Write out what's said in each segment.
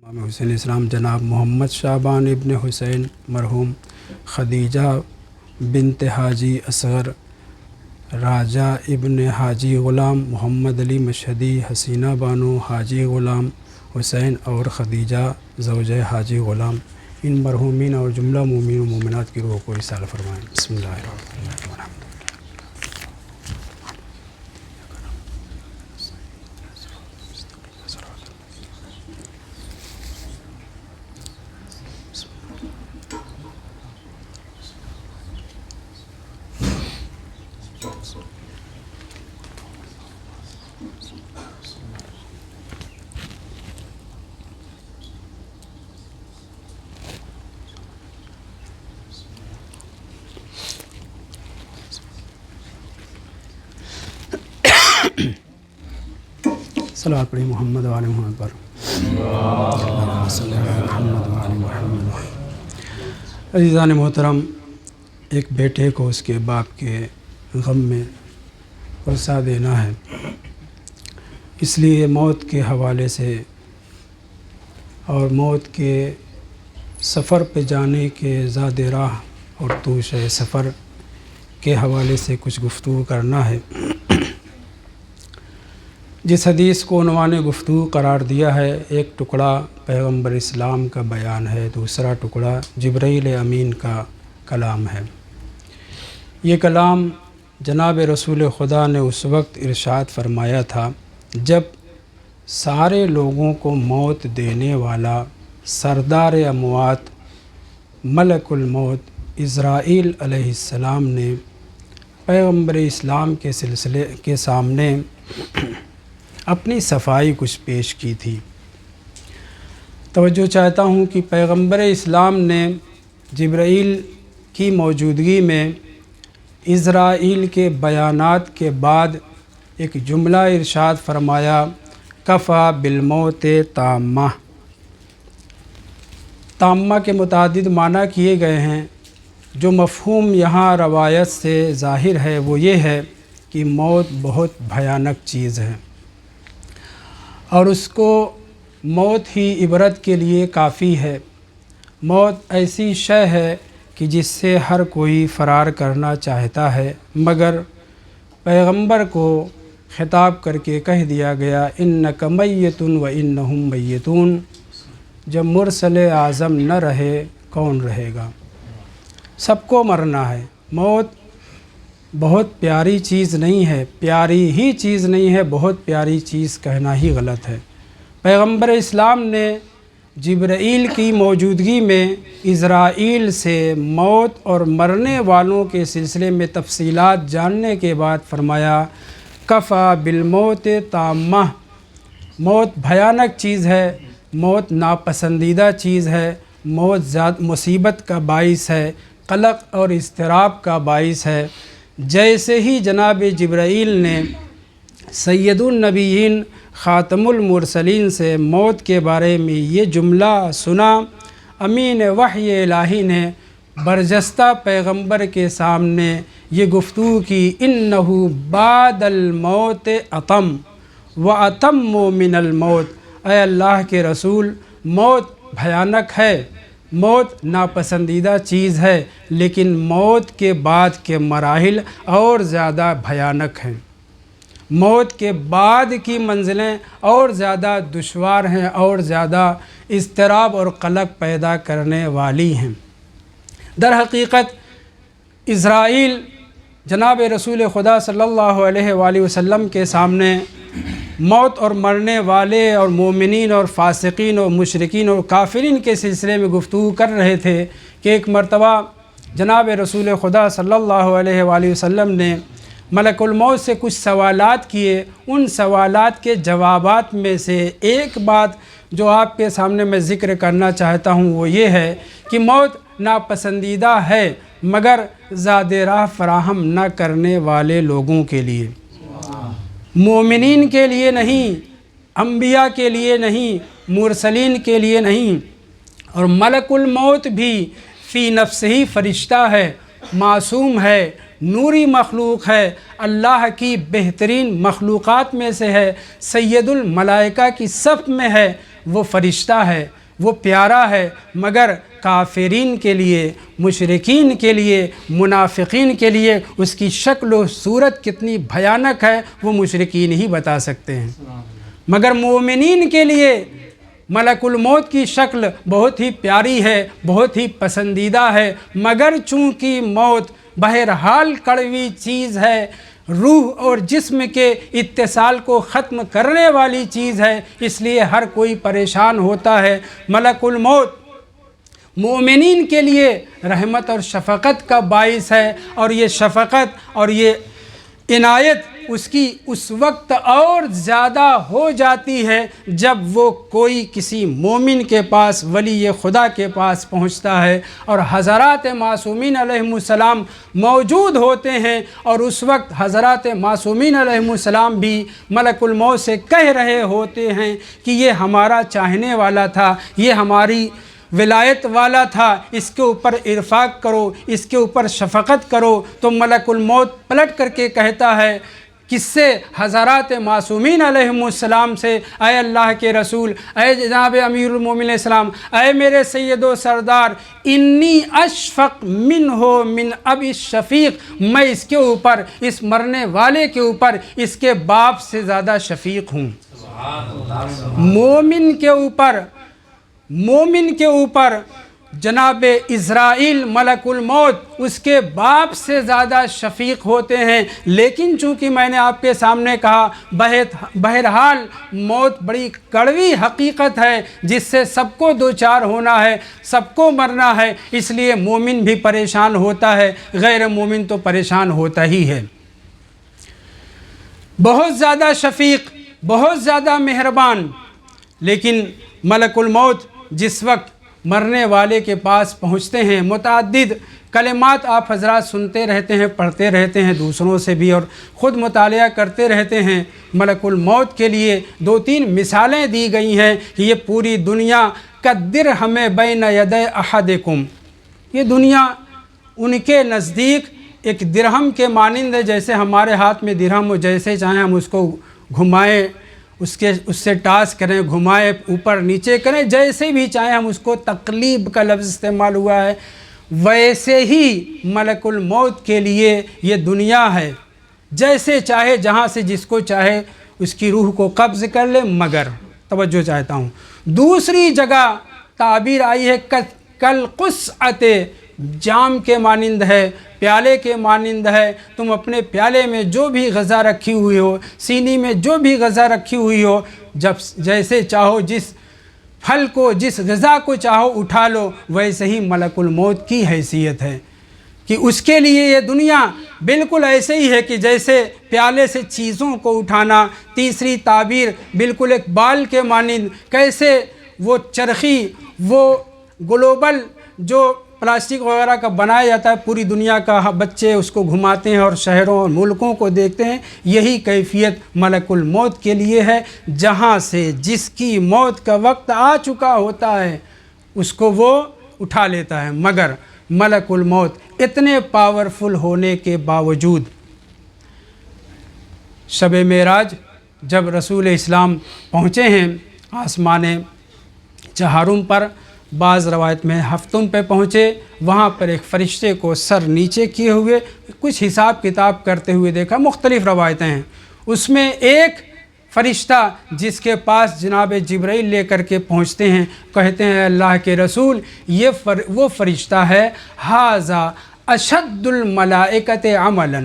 امام حسین اسلام جناب محمد شعبان ابن حسین مرحوم خدیجہ بنت حاجی اصغر راجہ ابن حاجی غلام محمد علی مشہدی حسینہ بانو حاجی غلام حسین اور خدیجہ زوجہ حاجی غلام ان مرحومین اور جملہ مومنین و مومنات کی روح کو ایصال فرمائیں۔ بسم اللہ الرحمن الرحیم۔ صلوات پڑھی محمد و آل محمد پر۔ اللہم صلی علی محمد و آل محمد۔ عزیزان محترم، ایک بیٹے کو اس کے باپ کے غم میں پرسا دینا ہے، اس لیے موت کے حوالے سے اور موت کے سفر پہ جانے کے زاد راہ اور توش سفر کے حوالے سے کچھ گفتگو کرنا ہے۔ جس حدیث کو عنوان گفتگو قرار دیا ہے، ایک ٹکڑا پیغمبر اسلام کا بیان ہے، دوسرا ٹکڑا جبرائیل امین کا کلام ہے۔ یہ کلام جناب رسول خدا نے اس وقت ارشاد فرمایا تھا جب سارے لوگوں کو موت دینے والا سردار اموات ملک الموت عزرائیل علیہ السلام نے پیغمبر اسلام کے سلسلے کے سامنے اپنی صفائی کچھ پیش کی تھی۔ توجہ چاہتا ہوں کہ پیغمبر اسلام نے جبرائیل کی موجودگی میں عزرائیل کے بیانات کے بعد ایک جملہ ارشاد فرمایا، کفا بالموت تامہ۔ تامہ کے متعدد معنی کیے گئے ہیں، جو مفہوم یہاں روایت سے ظاہر ہے وہ یہ ہے کہ موت بہت بھیانک چیز ہے اور اس کو موت ہی عبرت کے لیے کافی ہے۔ موت ایسی شے ہے کہ جس سے ہر کوئی فرار کرنا چاہتا ہے، مگر پیغمبر کو خطاب کر کے کہہ دیا گیا، انک میت و انہم میتون۔ جب مرسل اعظم نہ رہے کون رہے گا؟ سب کو مرنا ہے۔ موت بہت پیاری چیز نہیں ہے، پیاری ہی چیز نہیں ہے، بہت پیاری چیز کہنا ہی غلط ہے۔ پیغمبر اسلام نے جبرائیل کی موجودگی میں عزرائیل سے موت اور مرنے والوں کے سلسلے میں تفصیلات جاننے کے بعد فرمایا، کفا بالموت تامہ۔ موت بھیانک چیز ہے، موت ناپسندیدہ چیز ہے، موت مصیبت کا باعث ہے، قلق اور اضطراب کا باعث ہے۔ جیسے ہی جناب جبرائیل نے سید النبیین خاتم المرسلین سے موت کے بارے میں یہ جملہ سنا، امین وحی الہی نے برجستہ پیغمبر کے سامنے یہ گفتگو کی، انہو بعد الموت اتم و اتم من الموت۔ اے اللہ کے رسول، موت بھیانک ہے، موت ناپسندیدہ چیز ہے، لیکن موت کے بعد کے مراحل اور زیادہ بھیانک ہیں۔ موت کے بعد کی منزلیں اور زیادہ دشوار ہیں اور زیادہ اضطراب اور قلق پیدا کرنے والی ہیں۔ در حقیقت عزرائیل جناب رسول خدا صلی اللہ علیہ وآلہ وسلم کے سامنے موت اور مرنے والے اور مومنین اور فاسقین اور مشرکین اور کافرین کے سلسلے میں گفتگو کر رہے تھے کہ ایک مرتبہ جناب رسول خدا صلی اللہ علیہ وآلہ وسلم نے ملک الموت سے کچھ سوالات کیے۔ ان سوالات کے جوابات میں سے ایک بات جو آپ کے سامنے میں ذکر کرنا چاہتا ہوں وہ یہ ہے کہ موت ناپسندیدہ ہے، مگر زاد راہ فراہم نہ کرنے والے لوگوں کے لیے، مومنین کے لیے نہیں، انبیاء کے لیے نہیں، مرسلین کے لیے نہیں۔ اور ملک الموت بھی فی نفس ہی فرشتہ ہے، معصوم ہے، نوری مخلوق ہے، اللہ کی بہترین مخلوقات میں سے ہے، سید الملائکہ کی صف میں ہے، وہ فرشتہ ہے، وہ پیارا ہے، مگر کافرین کے لیے، مشرکین کے لیے، منافقین کے لیے اس کی شکل و صورت کتنی بھیانک ہے وہ مشرکین ہی بتا سکتے ہیں، مگر مومنین کے لیے ملک الموت کی شکل بہت ہی پیاری ہے، بہت ہی پسندیدہ ہے، مگر چونکہ موت بہرحال کڑوی چیز ہے، روح اور جسم کے اتصال کو ختم کرنے والی چیز ہے، اس لیے ہر کوئی پریشان ہوتا ہے۔ ملک الموت مومنین کے لیے رحمت اور شفقت کا باعث ہے، اور یہ شفقت اور یہ عنایت اس کی اس وقت اور زیادہ ہو جاتی ہے جب وہ کوئی کسی مومن کے پاس، ولی خدا کے پاس پہنچتا ہے اور حضرات معصومین علیہم السلام موجود ہوتے ہیں، اور اس وقت حضرات معصومین علیہم السلام بھی ملک الموت سے کہہ رہے ہوتے ہیں کہ یہ ہمارا چاہنے والا تھا، یہ ہماری ولایت والا تھا، اس کے اوپر ارفاق کرو، اس کے اوپر شفقت کرو، تو ملک الموت پلٹ کر کے کہتا ہے کس سے؟ حضرات معصومین علیہم السلام سے، اے اللہ کے رسول، اے جناب امیر المومنین علیہ السلام، اے میرے سید و سردار، انی اشفق منہ من اب الشفیق، میں اس کے اوپر، اس مرنے والے کے اوپر اس کے باپ سے زیادہ شفیق ہوں۔ مومن کے اوپر جناب عزرائیل ملک الموت اس کے باپ سے زیادہ شفیق ہوتے ہیں، لیکن چونکہ میں نے آپ کے سامنے کہا بہرحال موت بڑی کڑوی حقیقت ہے جس سے سب کو دوچار ہونا ہے، سب کو مرنا ہے، اس لیے مومن بھی پریشان ہوتا ہے، غیر مومن تو پریشان ہوتا ہی ہے۔ بہت زیادہ شفیق، بہت زیادہ مہربان، لیکن ملک الموت جس وقت مرنے والے کے پاس پہنچتے ہیں، متعدد کلمات آپ حضرات سنتے رہتے ہیں، پڑھتے رہتے ہیں دوسروں سے بھی، اور خود مطالعہ کرتے رہتے ہیں۔ ملک الموت کے لیے 2-3 مثالیں دی گئی ہیں کہ یہ پوری دنیا کالدرہم بین یدی احدکم، یہ دنیا ان کے نزدیک ایک درہم کے مانند ہے، جیسے ہمارے ہاتھ میں درہم ہو، جیسے چاہیں ہم اس کو گھمائیں، اس سے ٹاس کریں، گھمائیں، اوپر نیچے کریں، جیسے بھی چاہیں ہم اس کو، تقلیب کا لفظ استعمال ہوا ہے، ویسے ہی ملک الموت کے لیے یہ دنیا ہے، جیسے چاہے جہاں سے جس کو چاہے اس کی روح کو قبض کر لے، مگر توجہ چاہتا ہوں دوسری جگہ تعبیر آئی ہے کالقصعۃ، جام کے مانند ہے، پیالے کے مانند ہے، تم اپنے پیالے میں جو بھی غذا رکھی ہوئی ہو، سینی میں جو بھی غذا رکھی ہوئی ہو، جب جیسے چاہو جس پھل کو، جس غذا کو چاہو اٹھا لو، ویسے ہی ملک الموت کی حیثیت ہے کہ اس کے لیے یہ دنیا بالکل ایسے ہی ہے کہ جیسے پیالے سے چیزوں کو اٹھانا۔ تیسری تعبیر بالکل ایک بال کے مانند، کیسے وہ چرخی، وہ گلوبل جو پلاسٹک وغیرہ کا بنایا جاتا ہے، پوری دنیا کا بچے اس کو گھماتے ہیں اور شہروں اور ملکوں کو دیکھتے ہیں، یہی کیفیت ملک الموت کے لیے ہے، جہاں سے جس کی موت کا وقت آ چکا ہوتا ہے اس کو وہ اٹھا لیتا ہے، مگر ملک الموت اتنے پاورفل ہونے کے باوجود شب معراج جب رسول اسلام پہنچے ہیں آسمان چہارم پر، بعض روایت میں ہفتم پہ پہنچے، وہاں پر ایک فرشتے کو سر نیچے کیے ہوئے کچھ حساب کتاب کرتے ہوئے دیکھا، مختلف روایتیں ہیں، اس میں ایک فرشتہ جس کے پاس جناب جبرائیل لے کر کے پہنچتے ہیں، کہتے ہیں اللہ کے رسول وہ فرشتہ ہے ھذا اشد الملائکۃ عملا۔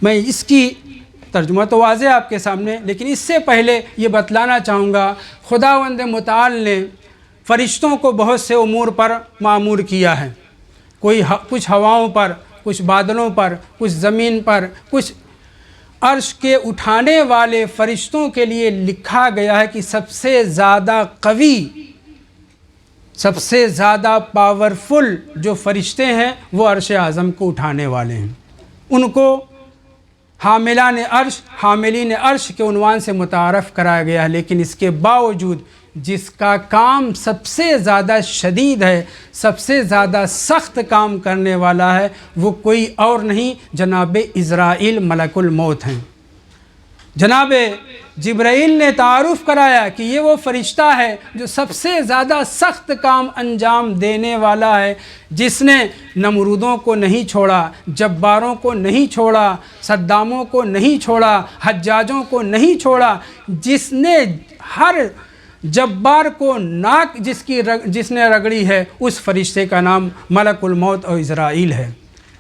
میں اس کی ترجمہ تو واضح آپ کے سامنے، لیکن اس سے پہلے یہ بتلانا چاہوں گا خداوند متعال نے فرشتوں کو بہت سے امور پر مامور کیا ہے، کچھ ہواؤں پر، کچھ بادلوں پر، کچھ زمین پر، کچھ عرش کے اٹھانے والے فرشتوں کے لیے لکھا گیا ہے کہ سب سے زیادہ قوی، سب سے زیادہ پاورفل جو فرشتے ہیں وہ عرش اعظم کو اٹھانے والے ہیں، ان کو حاملان عرش، حاملین عرش کے عنوان سے متعارف کرایا گیا ہے، لیکن اس کے باوجود جس کا کام سب سے زیادہ شدید ہے، سب سے زیادہ سخت کام کرنے والا ہے، وہ کوئی اور نہیں جناب عزرائیل ملک الموت ہیں۔ جناب جبرائیل نے تعارف کرایا کہ یہ وہ فرشتہ ہے جو سب سے زیادہ سخت کام انجام دینے والا ہے، جس نے نمرودوں کو نہیں چھوڑا، جباروں کو نہیں چھوڑا، صداموں کو نہیں چھوڑا، حجاجوں کو نہیں چھوڑا، جس نے ہر جبار کو ناک جس نے رگڑی ہے، اس فرشتے کا نام ملک الموت اور عزرائیل ہے۔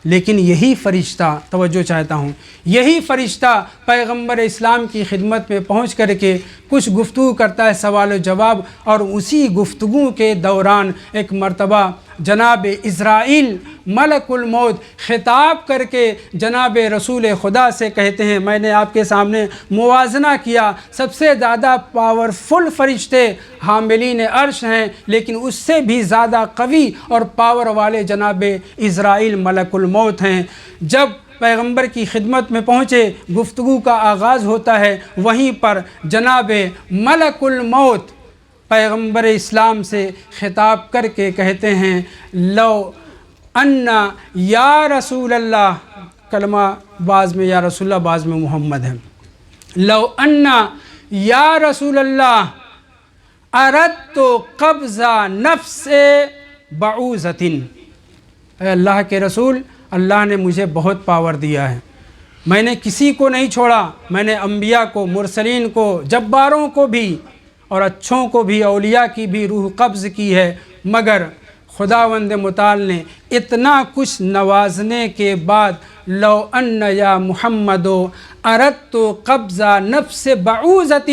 لیکن یہی فرشتہ، توجہ چاہتا ہوں، یہی فرشتہ پیغمبر اسلام کی خدمت میں پہنچ کر کے کچھ گفتگو کرتا ہے، سوال و جواب، اور اسی گفتگو کے دوران ایک مرتبہ جناب عزرائیل ملک الموت خطاب کر کے جناب رسول خدا سے کہتے ہیں، میں نے آپ کے سامنے موازنہ کیا، سب سے زیادہ پاورفل فرشتے حاملین عرش ہیں، لیکن اس سے بھی زیادہ قوی اور پاور والے جناب عزرائیل ملک الموت ہیں۔ جب پیغمبر کی خدمت میں پہنچے، گفتگو کا آغاز ہوتا ہے، وہیں پر جناب ملک الموت پیغمبر اسلام سے خطاب کر کے کہتے ہیں، لو انا یا رسول اللہ، کلمہ بعض میں یا رسول اللہ، بعض میں محمد ہے، لو انا یا رسول اللہ اردت قبض نفس بعوضۃ، اے اللہ کے رسول، اللہ نے مجھے بہت پاور دیا ہے، میں نے کسی کو نہیں چھوڑا، میں نے انبیاء کو، مرسلین کو، جباروں کو بھی اور اچھوں کو بھی، اولیاء کی بھی روح قبض کی ہے، مگر خداوند متعال نے اتنا کچھ نوازنے کے بعد، لو ان یا محمد اردت قبض نفس بعوضۃ،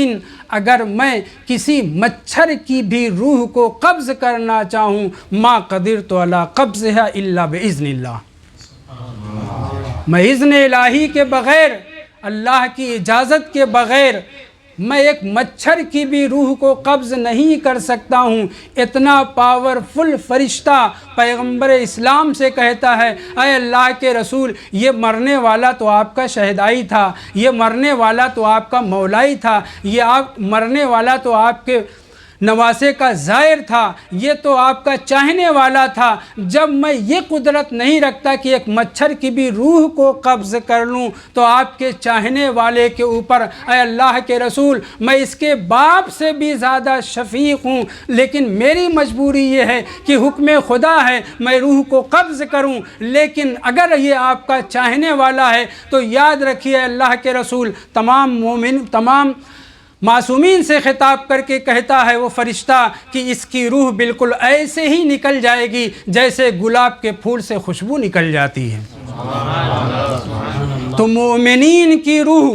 اگر میں کسی مچھر کی بھی روح کو قبض کرنا چاہوں، ما قدرت علی قبضها الا باذن اللہ، میں اذن الہی کے بغیر، اللہ کی اجازت کے بغیر میں ایک مچھر کی بھی روح کو قبض نہیں کر سکتا ہوں۔ اتنا پاورفل فرشتہ پیغمبر اسلام سے کہتا ہے، اے اللہ کے رسول، یہ مرنے والا تو آپ کا شہدائی تھا، یہ مرنے والا تو آپ کا مولائی تھا، یہ مرنے والا تو آپ کے نواسے کا زائر تھا، یہ تو آپ کا چاہنے والا تھا، جب میں یہ قدرت نہیں رکھتا کہ ایک مچھر کی بھی روح کو قبض کر لوں، تو آپ کے چاہنے والے کے اوپر، اے اللہ کے رسول، میں اس کے باپ سے بھی زیادہ شفیق ہوں، لیکن میری مجبوری یہ ہے کہ حکم خدا ہے میں روح کو قبض کروں، لیکن اگر یہ آپ کا چاہنے والا ہے تو یاد رکھیے اللہ کے رسول تمام معصومین سے خطاب کر کے کہتا ہے وہ فرشتہ کہ اس کی روح بالکل ایسے ہی نکل جائے گی جیسے گلاب کے پھول سے خوشبو نکل جاتی ہے۔ تو مومنین کی روح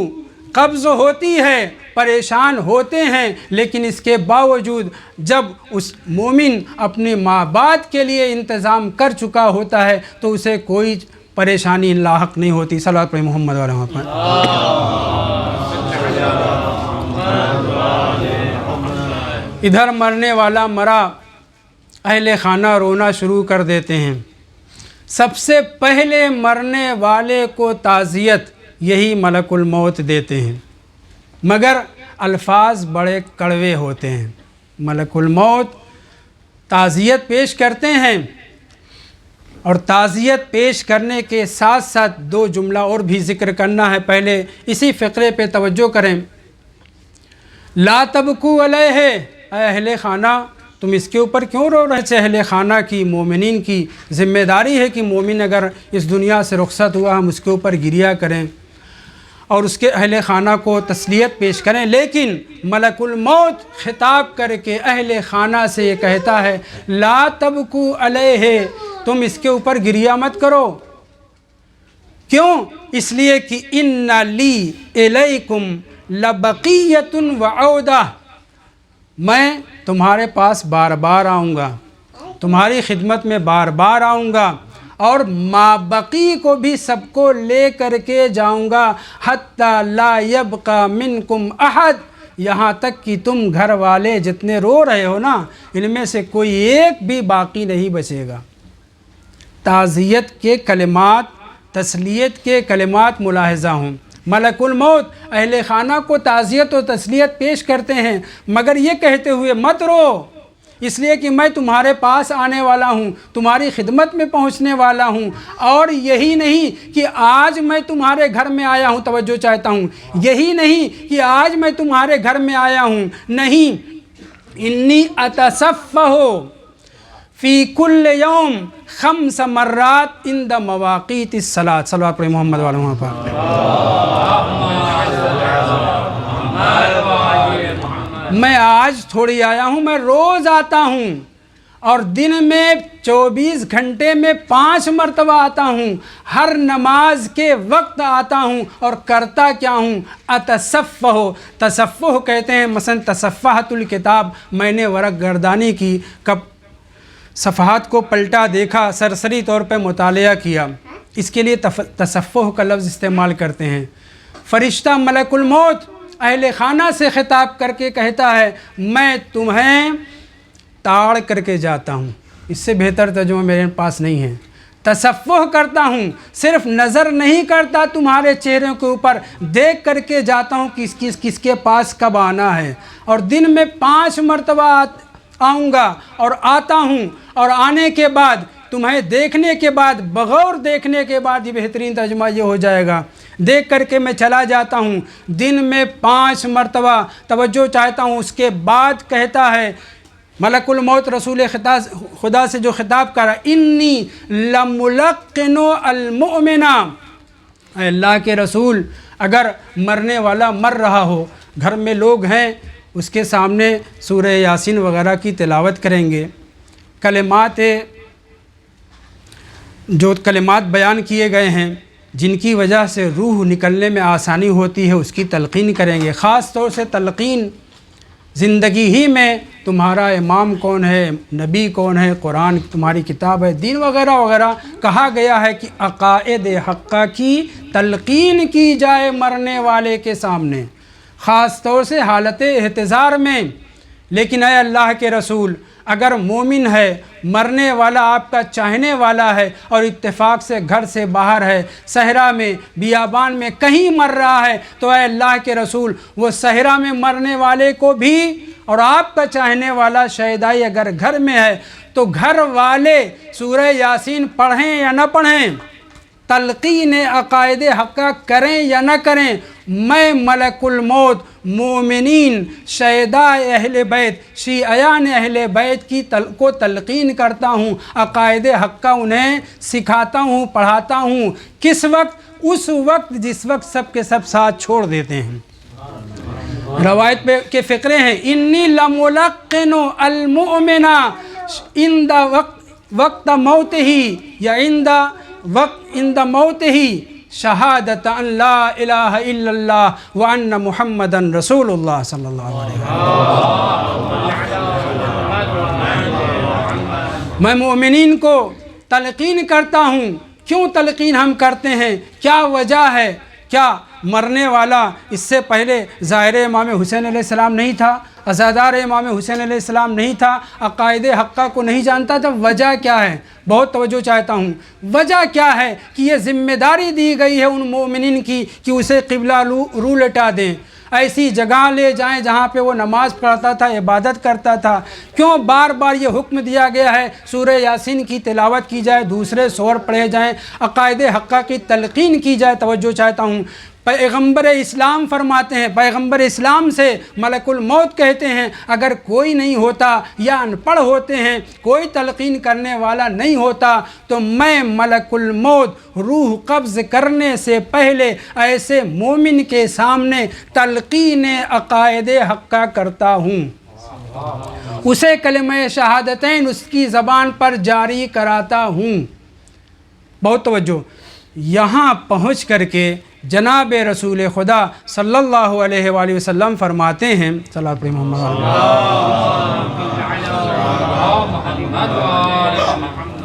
قبض ہوتی ہے، پریشان ہوتے ہیں، لیکن اس کے باوجود جب اس مومن اپنے ماں باپ کے لیے انتظام کر چکا ہوتا ہے تو اسے کوئی پریشانی لاحق نہیں ہوتی۔ صلوات پر محمد و رحمت پر۔ ادھر مرنے والا مرا، اہل خانہ رونا شروع کر دیتے ہیں۔ سب سے پہلے مرنے والے کو تعزیت یہی ملک الموت دیتے ہیں، مگر الفاظ بڑے کڑوے ہوتے ہیں۔ ملک الموت تعزیت پیش کرتے ہیں، اور تعزیت پیش کرنے کے ساتھ ساتھ دو جملہ اور بھی ذکر کرنا ہے۔ پہلے اسی فقرے پہ توجہ کریں، لا تبکو علیہ، اے اہل خانہ تم اس کے اوپر کیوں رو رہے تھے؟ اہل خانہ کی، مومنین کی ذمہ داری ہے کہ مومن اگر اس دنیا سے رخصت ہوا ہم اس کے اوپر گریہ کریں اور اس کے اہل خانہ کو تسلیت پیش کریں، لیکن ملک الموت خطاب کر کے اہل خانہ سے یہ کہتا ہے، لا تبکو علیہ، تم اس کے اوپر گریہ مت کرو۔ کیوں؟ اس لیے کہ ان لی الیکم لبقیۃ وعودہ، میں تمہارے پاس بار بار آؤں گا، تمہاری خدمت میں بار بار آؤں گا، اور مابقی کو بھی سب کو لے کر کے جاؤں گا، حتی لا یبقى منکم احد، یہاں تک کہ تم گھر والے جتنے رو رہے ہو نا، ان میں سے کوئی ایک بھی باقی نہیں بچے گا۔ تعزیت کے کلمات، تسلیت کے کلمات ملاحظہ ہوں۔ ملک الموت اہل خانہ کو تعزیت و تسلیت پیش کرتے ہیں، مگر یہ کہتے ہوئے مت رو، اس لیے کہ میں تمہارے پاس آنے والا ہوں، تمہاری خدمت میں پہنچنے والا ہوں۔ اور یہی نہیں کہ آج میں تمہارے گھر میں آیا ہوں، توجہ چاہتا ہوں، یہی نہیں کہ آج میں تمہارے گھر میں آیا ہوں، نہیں، انی اتصفہ فی کل یوم 5 مرات عند مواقیت الصلاۃ۔ صلوات پڑھیں محمد والے وہاں پر۔ میں آج تھوڑی آیا ہوں، میں روز آتا ہوں، اور دن میں 24 گھنٹے میں 5 مرتبہ آتا ہوں، ہر نماز کے وقت آتا ہوں، اور کرتا کیا ہوں؟ اتصفہ، تصفح کہتے ہیں، مثلا تصفحت الکتاب، میں نے ورق گردانی کی، کب صفحات کو پلٹا دیکھا، سرسری طور پہ مطالعہ کیا، اس کے لیے تصفح کا لفظ استعمال کرتے ہیں۔ فرشتہ ملک الموت اہل خانہ سے خطاب کر کے کہتا ہے میں تمہیں تاڑ کر کے جاتا ہوں، اس سے بہتر ترجمہ میرے پاس نہیں ہے۔ تصفح کرتا ہوں، صرف نظر نہیں کرتا تمہارے چہروں کے اوپر، دیکھ کر کے جاتا ہوں کس کے پاس کب آنا ہے، اور دن میں 5 مرتبہ آؤں گا، اور آتا ہوں، اور آنے کے بعد تمہیں دیکھنے کے بعد، بغور دیکھنے کے بعد، یہ بہترین ترجمہ یہ ہو جائے گا، دیکھ کر کے میں چلا جاتا ہوں، دن میں 5 مرتبہ، توجہ چاہتا ہوں۔ اس کے بعد کہتا ہے ملک الموت رسول خدا سے جو خطاب کر رہا ہے، انی لملقن المؤمن، اے اللہ کے رسول، اگر مرنے والا مر رہا ہو، گھر میں لوگ ہیں، اس کے سامنے سورہ یاسین وغیرہ کی تلاوت کریں گے، جو کلمات بیان کیے گئے ہیں جن کی وجہ سے روح نکلنے میں آسانی ہوتی ہے، اس کی تلقین کریں گے۔ خاص طور سے تلقین زندگی ہی میں تمہارا امام کون ہے، نبی کون ہے، قرآن تمہاری کتاب ہے، دین وغیرہ وغیرہ، کہا گیا ہے کہ عقائد حقہ کی تلقین کی جائے مرنے والے کے سامنے، خاص طور سے حالت احتضار میں۔ لیکن اے اللہ کے رسول، اگر مومن ہے، مرنے والا آپ کا چاہنے والا ہے، اور اتفاق سے گھر سے باہر ہے، صحرا میں، بیابان میں کہیں مر رہا ہے، تو اے اللہ کے رسول، وہ صحرا میں مرنے والے کو بھی، اور آپ کا چاہنے والا شہدائی اگر گھر میں ہے، تو گھر والے سورہ یاسین پڑھیں یا نہ پڑھیں، تلقین عقائد حقہ کریں یا نہ کریں، میں ملک الموت مومنین، شہداء اہل بیت، شیعیان اہل بیت کو تلقین کرتا ہوں، عقائد حقہ انہیں سکھاتا ہوں، پڑھاتا ہوں۔ کس وقت؟ اس وقت جس وقت سب کے سب ساتھ چھوڑ دیتے ہیں۔ روایت کے فقرے ہیں، انی لملقن المؤمن عند وقت موت ہی، یا عند موت ہی، شہادت ان لا الہ الا اللہ وان محمدن رسول اللہ صلی اللہ علیہ وسلم۔ میں مومنین کو تلقین کرتا ہوں۔ کیوں تلقین ہم کرتے ہیں؟ کیا وجہ ہے؟ کیا مرنے والا اس سے پہلے ظاہر امام حسین علیہ السلام نہیں تھا؟ عزادار امام حسین علیہ السلام نہیں تھا؟ عقائد حقہ کو نہیں جانتا تھا؟ وجہ کیا ہے؟ بہت توجہ چاہتا ہوں۔ وجہ کیا ہے کہ یہ ذمہ داری دی گئی ہے ان مومنین کی کہ اسے قبلہ رو لٹا دیں، ایسی جگہ لے جائیں جہاں پہ وہ نماز پڑھتا تھا، عبادت کرتا تھا۔ کیوں بار بار یہ حکم دیا گیا ہے سورہ یاسین کی تلاوت کی جائے، دوسرے سور پڑھے جائیں، عقائد حقہ کی تلقین کی جائے؟ توجہ چاہتا ہوں۔ پیغمبر اسلام فرماتے ہیں، پیغمبر اسلام سے ملک الموت کہتے ہیں اگر کوئی نہیں ہوتا یا ان پڑھ ہوتے ہیں، کوئی تلقین کرنے والا نہیں ہوتا، تو میں ملک الموت روح قبض کرنے سے پہلے ایسے مومن کے سامنے تلقین عقائد حقہ کرتا ہوں، اسے کلمہ شہادتین اس کی زبان پر جاری کراتا ہوں۔ بہت توجہ۔ یہاں پہنچ کر کے جناب رسول خدا صلی اللہ علیہ وآلہ وسلم فرماتے ہیں، صلوات پڑھیں محمد،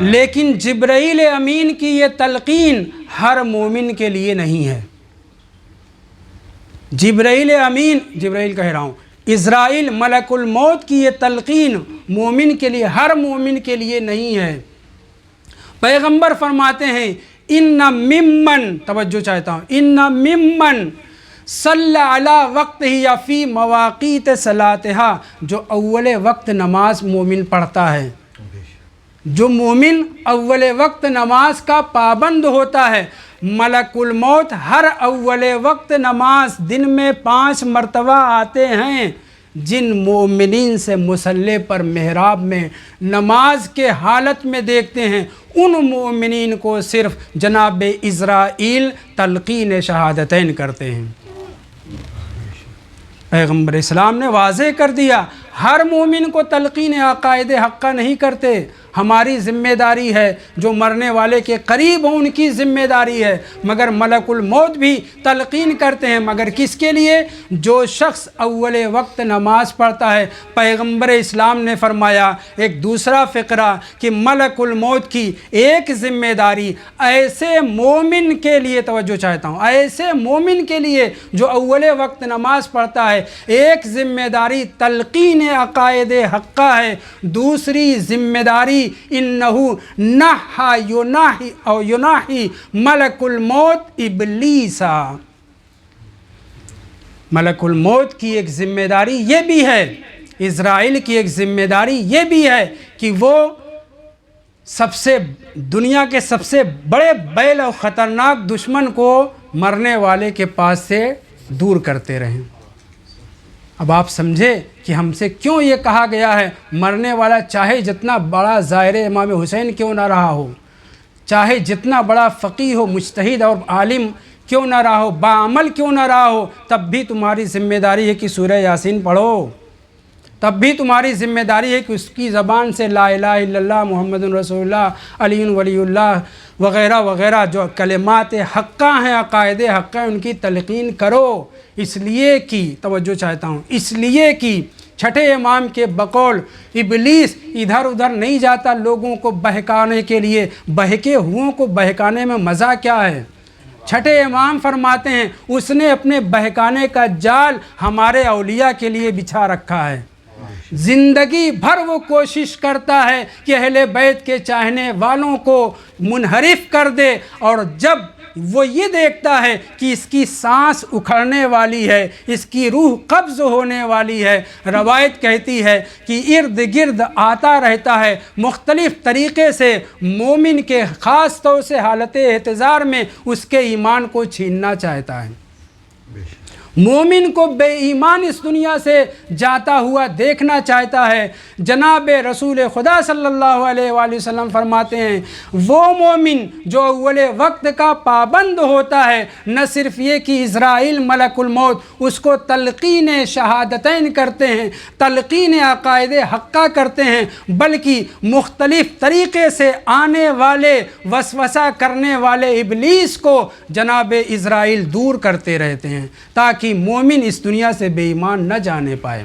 لیکن جبرائیل امین کی یہ تلقین ہر مومن کے لیے نہیں ہے۔ جبرائیل امین، جبرائیل کہہ رہا ہوں، اسرائیل ملک الموت کی یہ تلقین مومن کے لیے، ہر مومن کے لیے نہیں ہے۔ پیغمبر فرماتے ہیں ان ممن، توجہ چاہتا ہوں، ان ممن صلی علی وقت ہی یا فی مواقیت صلاتہا، جو اول وقت نماز مومن پڑھتا ہے، جو مومن اول وقت نماز کا پابند ہوتا ہے، ملک الموت ہر اول وقت نماز دن میں 5 مرتبہ آتے ہیں، جن مومنین سے مصلی پر محراب میں نماز کے حالت میں دیکھتے ہیں، ان مومنین کو صرف جناب عزرائیل تلقین شہادتین کرتے ہیں۔ پیغمبر اسلام نے واضح کر دیا، ہر مومن کو تلقین عقائد حقہ نہیں کرتے، ہماری ذمہ داری ہے، جو مرنے والے کے قریب ہوں ان کی ذمہ داری ہے، مگر ملک الموت بھی تلقین کرتے ہیں، مگر کس کے لیے؟ جو شخص اول وقت نماز پڑھتا ہے۔ پیغمبر اسلام نے فرمایا ایک دوسرا فقرہ کہ ملک الموت کی ایک ذمہ داری ایسے مومن کے لیے، توجہ چاہتا ہوں، ایسے مومن کے لیے جو اول وقت نماز پڑھتا ہے، ایک ذمہ داری تلقین عقائد حقہ ہے، دوسری ذمہ داری انہو نحا یناحی ملک الموت ابلیسا، ملک الموت کی ایک ذمہ داری یہ بھی ہے، اسرائیل کی ایک ذمہ داری یہ بھی ہے کہ وہ دنیا کے سب سے بڑے بیل اور خطرناک دشمن کو مرنے والے کے پاس سے دور کرتے رہیں۔ اب آپ سمجھے کہ ہم سے کیوں یہ کہا گیا ہے، مرنے والا چاہے جتنا بڑا زائر امام حسین کیوں نہ رہا ہو، چاہے جتنا بڑا فقیہ ہو، مجتہد اور عالم کیوں نہ رہا ہو، باعمل کیوں نہ رہا ہو، تب بھی تمہاری ذمہ داری ہے کہ سورہ یاسین پڑھو، تب بھی تمہاری ذمہ داری ہے کہ اس کی زبان سے لا الہ الا اللہ محمد رسول اللہ علی ولی اللہ وغیرہ وغیرہ جو کلمات حقہ ہیں، عقائد حقہ ہیں، ان کی تلقین کرو، اس لیے کہ توجہ چاہتا ہوں، اس لیے کہ چھٹے امام کے بقول ابلیس ادھر ادھر نہیں جاتا لوگوں کو بہکانے کے لیے، بہکے ہوئوں کو بہکانے میں مزہ کیا ہے؟ چھٹے امام فرماتے ہیں اس نے اپنے بہکانے کا جال ہمارے اولیاء کے لیے بچھا رکھا ہے، زندگی بھر وہ کوشش کرتا ہے کہ اہل بیت کے چاہنے والوں کو منحرف کر دے، اور جب وہ یہ دیکھتا ہے کہ اس کی سانس اکھڑنے والی ہے، اس کی روح قبض ہونے والی ہے، روایت کہتی ہے کہ ارد گرد آتا رہتا ہے مختلف طریقے سے، مومن کے خاص طور سے حالت احتضار میں اس کے ایمان کو چھیننا چاہتا ہے، مومن کو بے ایمان اس دنیا سے جاتا ہوا دیکھنا چاہتا ہے۔ جناب رسول خدا صلی اللہ علیہ وآلہ وسلم فرماتے ہیں وہ مومن جو اول وقت کا پابند ہوتا ہے، نہ صرف یہ کہ اسرائیل ملک الموت اس کو تلقین شہادتین کرتے ہیں، تلقین عقائد حقہ کرتے ہیں، بلکہ مختلف طریقے سے آنے والے وسوسہ کرنے والے ابلیس کو جناب اسرائیل دور کرتے رہتے ہیں تاکہ مومن اس دنیا سے بے ایمان نہ جانے پائے۔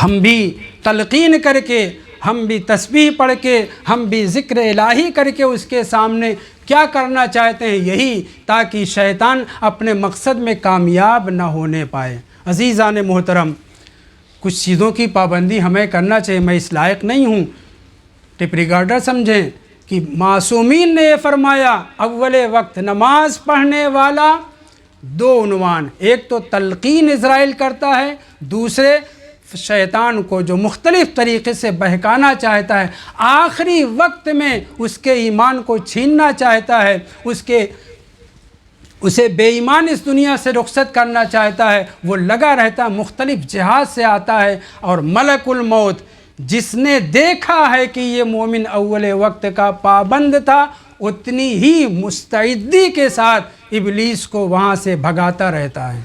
ہم بھی تلقین کر کے، ہم بھی تسبیح پڑھ کے، ہم بھی ذکر الہی کر کے اس کے سامنے کیا کرنا چاہتے ہیں؟ یہی تاکہ شیطان اپنے مقصد میں کامیاب نہ ہونے پائے۔ عزیزان محترم، کچھ چیزوں کی پابندی ہمیں کرنا چاہیے، میں اس لائق نہیں ہوں ٹپ ریکارڈر سمجھیں کہ معصومین نے یہ فرمایا اول وقت نماز پڑھنے والا دو عنوان، ایک تو تلقین اسرائیل کرتا ہے، دوسرے شیطان کو جو مختلف طریقے سے بہکانا چاہتا ہے، آخری وقت میں اس کے ایمان کو چھیننا چاہتا ہے، اسے بے ایمان اس دنیا سے رخصت کرنا چاہتا ہے، وہ لگا رہتا ہے، مختلف جہات سے آتا ہے، اور ملک الموت جس نے دیکھا ہے کہ یہ مومن اول وقت کا پابند تھا، اتنی ہی مستعدی کے ساتھ ابلیس کو وہاں سے بھگاتا رہتا ہے۔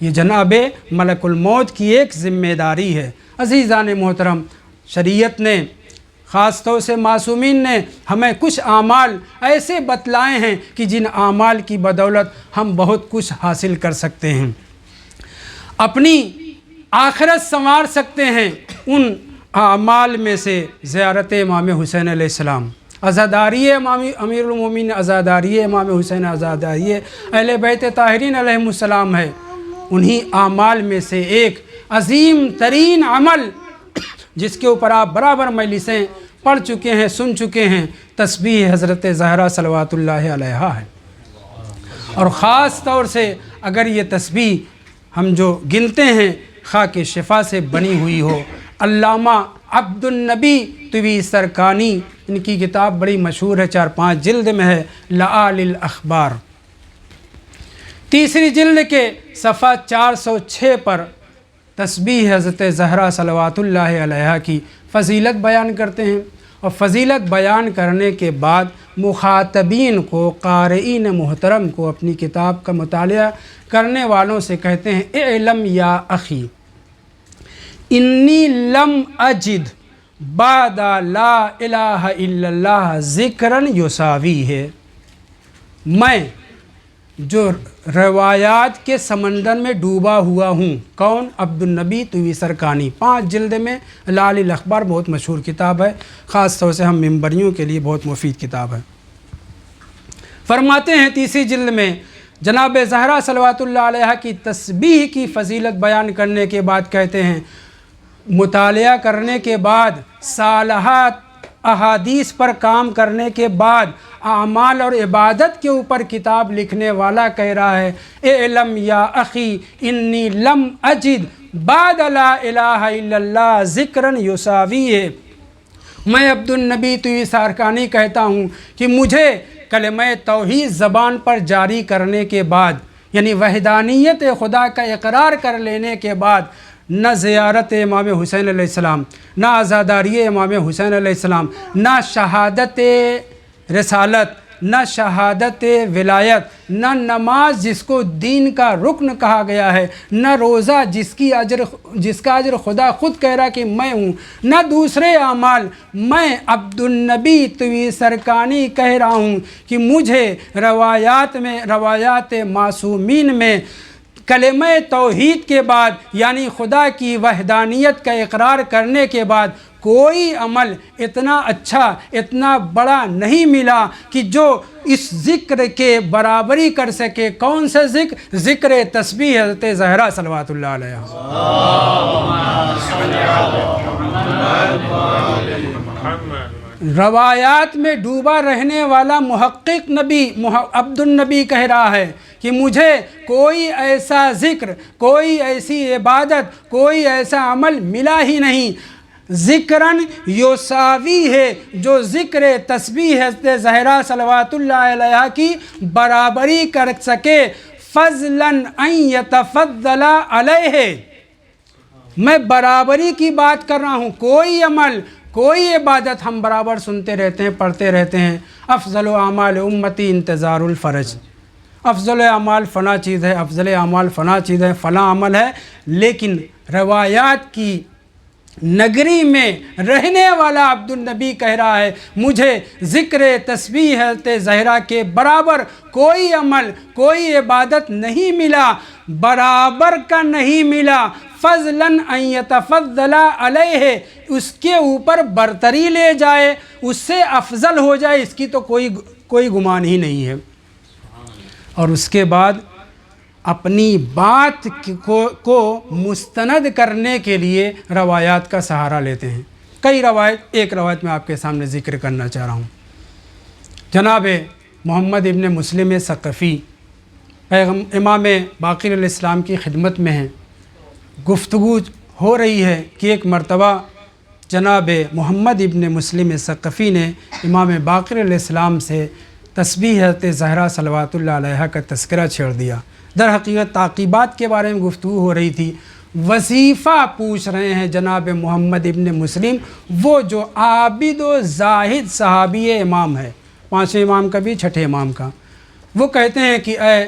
یہ جناب ملک الموت کی ایک ذمہ داری ہے۔ عزیزان محترم، شریعت نے خاص طور سے معصومین نے ہمیں کچھ اعمال ایسے بتلائے ہیں کہ جن اعمال کی بدولت ہم بہت کچھ حاصل کر سکتے ہیں، اپنی آخرت سنوار سکتے ہیں۔ ان اعمال میں سے زیارت امام حسین علیہ السلام، عزاداری امیر المومنین، عزاداری امام حسین، عزاداری اہل بیت طاہرین علیہم السلام ہے۔ انہی اعمال میں سے ایک عظیم ترین عمل جس کے اوپر آپ برابر مجلسیں پڑھ چکے ہیں، سن چکے ہیں، تسبیح حضرت زہرا صلوات اللہ علیہا ہے، اور خاص طور سے اگر یہ تسبیح ہم جو گنتے ہیں خاک شفا سے بنی ہوئی ہو۔ علامہ عبد النبی طوی سرکانی، ان کی کتاب بڑی مشہور ہے، 4-5 جلد میں ہے، لآلی الاخبار، تیسری جلد کے صفحہ 406 پر تسبیح حضرت زہرا صلوات اللہ علیہا کی فضیلت بیان کرتے ہیں، اور فضیلت بیان کرنے کے بعد مخاطبین کو، قارئین محترم کو، اپنی کتاب کا مطالعہ کرنے والوں سے کہتے ہیں اعلم یا اخی انی لم اجد بعد لا الہ الا اللہ ذکرن یساوی ہے، میں جو روایات کے سمندر میں ڈوبا ہوا ہوں۔ کون؟ عبد النبی طوی سرکانی، 5 جلد میں لآلی الاخبار، بہت مشہور کتاب ہے، خاص طور سے ہم منبریوں کے لیے بہت مفید کتاب ہے۔ فرماتے ہیں تیسری جلد میں جناب زہرا صلوات اللہ علیہ کی تسبیح کی فضیلت بیان کرنے کے بعد کہتے ہیں، مطالعہ کرنے کے بعد، صالحات احادیث پر کام کرنے کے بعد، اعمال اور عبادت کے اوپر کتاب لکھنے والا کہہ رہا ہے اعلم یا اخی انی لم اجد بعد لا الہ الا اللہ ذکرن یساوی ہے، میں عبد النبی طوی سرکانی کہتا ہوں کہ مجھے کلمہ توحید زبان پر جاری کرنے کے بعد، یعنی وحدانیت خدا کا اقرار کر لینے کے بعد، نہ زیارت امام حسین علیہ السلام، نہ عزاداری امام حسین علیہ السلام، نہ شہادت رسالت، نہ شہادت ولایت، نہ نماز جس کو دین کا رکن کہا گیا ہے، نہ روزہ جس کا اجر خدا خود کہہ رہا کہ میں ہوں، نہ دوسرے اعمال، میں عبد النبی طوی سرکانی کہہ رہا ہوں کہ مجھے روایات معصومین میں کلمہ توحید کے بعد، یعنی خدا کی وحدانیت کا اقرار کرنے کے بعد، کوئی عمل اتنا اچھا، اتنا بڑا نہیں ملا کہ جو اس ذکر کے برابری کر سکے۔ کون سا ذکر؟ ذکر تسبیح حضرت زہرا صلوات اللہ علیہ۔ روایات میں ڈوبا رہنے والا محقق نبی عبد النبی کہہ رہا ہے کہ مجھے کوئی ایسا ذکر، کوئی ایسی عبادت، کوئی ایسا عمل ملا ہی نہیں، ذکرن یساوی ہے، جو ذکر تسبیح حضرت زہرا صلوات اللہ علیہ کی برابری کر سکے، فضلاً ان یتفضل علیہ، میں برابری کی بات کر رہا ہوں۔ کوئی عمل، کوئی عبادت ہم برابر سنتے رہتے ہیں، پڑھتے رہتے ہیں، افضل اعمال امتی انتظار الفرج، افضل اعمال فلاں چیز ہے، افضل اعمال فلاں چیز ہے، فلاں عمل ہے، لیکن روایات کی نگری میں رہنے والا عبد النبی کہہ رہا ہے مجھے ذکر تسبیح حضرت زہرا کے برابر کوئی عمل، کوئی عبادت نہیں ملا، برابر کا نہیں ملا، فضلاً ان یتفضل علیہ، اس کے اوپر برتری لے جائے، اس سے افضل ہو جائے، اس کی تو کوئی گمان ہی نہیں ہے۔ اور اس کے بعد اپنی بات کو مستند کرنے کے لیے روایات کا سہارا لیتے ہیں۔ کئی روایت، ایک روایت میں آپ کے سامنے ذکر کرنا چاہ رہا ہوں۔ جناب محمد ابن مسلم ثقفی امام باقر علیہ السلام کی خدمت میں ہیں، گفتگو ہو رہی ہے کہ ایک مرتبہ جناب محمد ابن مسلم ثقفی نے امام باقر علیہ السلام سے تسبیح حضرت زہرا صلوات اللہ علیہ کا تذکرہ چھیڑ دیا۔ در حقیقت تعقیبات کے بارے میں گفتگو ہو رہی تھی، وظیفہ پوچھ رہے ہیں جناب محمد ابن مسلم، وہ جو عابد و زاہد صحابی امام ہے، 5ویں امام کا بھی 6ٹھے امام کا۔ وہ کہتے ہیں کہ اے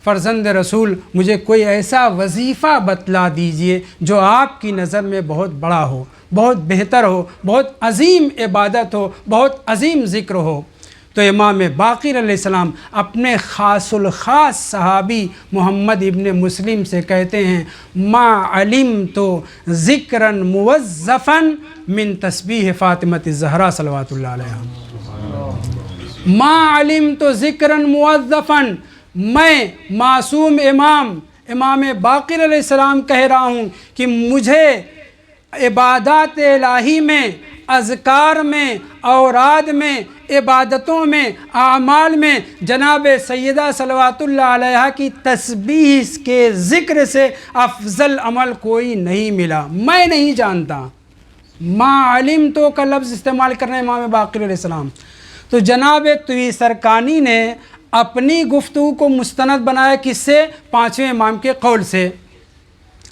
فرزند رسول، مجھے کوئی ایسا وظیفہ بتلا دیجئے جو آپ کی نظر میں بہت بڑا ہو، بہت بہتر ہو، بہت عظیم عبادت ہو، بہت عظیم ذکر ہو۔ تو امام باقر علیہ السلام اپنے خاص الخاص صحابی محمد ابن مسلم سے کہتے ہیں ما علمت ذکرا موظفا من تسبیح فاطمۃ الزہرا صلوات اللہ علیہ، ما علمت ذکرا موظفا، میں معصوم امام باقر علیہ السلام کہہ رہا ہوں کہ مجھے عبادات الہی میں، اذکار میں، اوراد میں عبادتوں میں، اعمال میں جناب سیدہ صلوات اللہ علیہا کی تسبیح کے ذکر سے افضل عمل کوئی نہیں ملا، میں نہیں جانتا۔ ما علمتو کا لفظ استعمال کرنا امام باقر علیہ السلام۔ تو جناب تویسرکانی نے اپنی گفتگو کو مستند بنایا کس سے؟ پانچویں امام کے قول سے۔